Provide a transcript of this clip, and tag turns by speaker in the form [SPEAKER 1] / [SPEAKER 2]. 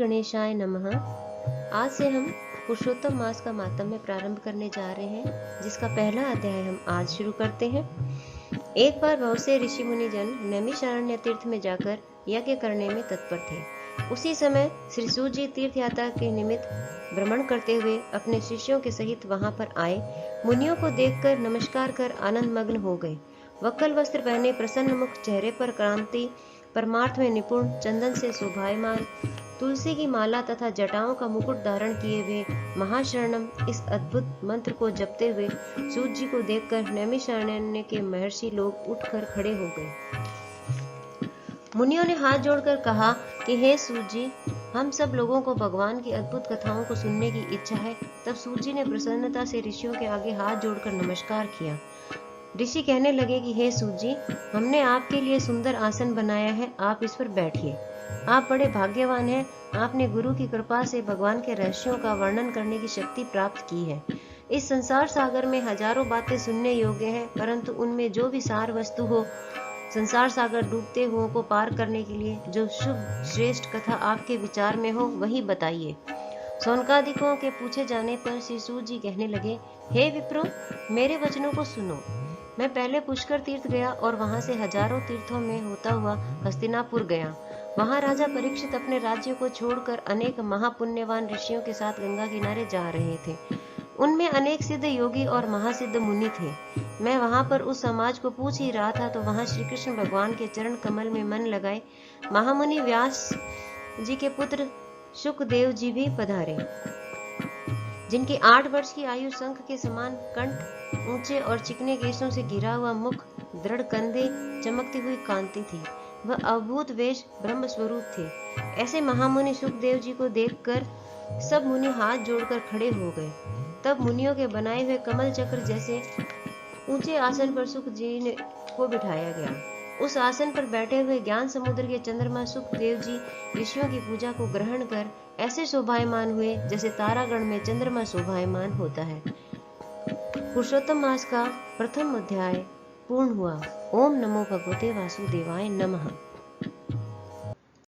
[SPEAKER 1] गणेशाय नमः। आज से हम पुरुषोत्तम मास का मातम्य प्रारंभ करने जा रहे हैं, जिसका पहला अध्याय हम आज शुरू करते हैं। एक बार बहुत से ऋषि मुनि जन नैमिषारण्य तीर्थ में जाकर यज्ञ करने में तत्पर थे। उसी समय श्री सूत जी तीर्थ यात्रा के निमित्त भ्रमण करते हुए अपने शिष्यों के सहित वहां पर आए। मुनियों को देखकर नमस्कार कर आनंद मग्न हो गए। वक्कल वस्त्र पहने प्रसन्न मुख, चेहरे पर क्रांति, परमार्थ में निपुण, चंदन से शोभायमान, तुलसी की माला तथा जटाओं का मुकुट धारण किए हुए महाशरणम इस अद्भुत मंत्र को जपते हुए सूत जी को देखकर नैमिषारण्य के महर्षि लोग उठकर खड़े हो गए। मुनियों ने हाथ जोड़कर कहा कि हे सूत जी, हम सब लोगों को भगवान की अद्भुत कथाओं को सुनने की इच्छा है। तब सूत जी ने प्रसन्नता से ऋषियों के आगे हाथ जोड़कर नमस्कार किया। ऋषि कहने लगे कि हे सूत जी, हमने आपके लिए सुंदर आसन बनाया है, आप इस पर बैठिए। आप बड़े भाग्यवान हैं, आपने गुरु की कृपा से भगवान के रहस्यों का वर्णन करने की शक्ति प्राप्त की है। इस संसार सागर में हजारों बातें सुनने योग्य हैं, परंतु उनमें जो भी सार वस्तु हो, संसार सागर डूबते हुओं को पार करने के लिए जो शुभ श्रेष्ठ कथा आपके विचार में हो, वही बताइए। सौनकादिकों के पूछे जाने पर श्री सूत जी कहने लगे, हे विप्रो, मेरे वचनों को सुनो। मैं पहले पुष्कर तीर्थ गया और वहां से हजारों तीर्थों में होता हुआ हस्तिनापुर गया। वहां राजा परीक्षित अपने राज्य को छोड़कर अनेक महापुण्यवान ऋषियों के साथ गंगा किनारे जा रहे थे। उनमें अनेक सिद्ध योगी और महासिद्ध मुनि थे। मैं वहां पर उस समाज को पूछ ही रहा था तो वहां श्री कृष्ण भगवान के चरण कमल में मन लगाए महामुनि व्यास जी के पुत्र शुकदेव जी भी पधारे, जिनकी 8 वर्ष की आयु, शंख के समान कंठ, ऊंचे और चिकने केशों से घिरा हुआ मुख, दृढ़ कंधे, चमकती हुई कांति थी। वह अद्भुत वेश ब्रह्म स्वरूप थे। ऐसे महामुनि सुखदेव जी को देखकर सब मुनि हाथ जोड़कर खड़े हो गए। तब मुनियों के बनाए हुए कमल चक्र जैसे ऊंचे आसन पर सुख जी को बिठाया गया। उस आसन पर बैठे हुए ज्ञान समुद्र के चंद्रमा सुखदेव जी ऋषियों की पूजा को ग्रहण कर ऐसे शोभायमान हुए जैसे तारागण में चंद्रमा शोभायमान होता है। पुरुषोत्तम मास का प्रथम अध्याय पूर्ण हुआ। ओम नमो भगवते वासुदेवाय नमः।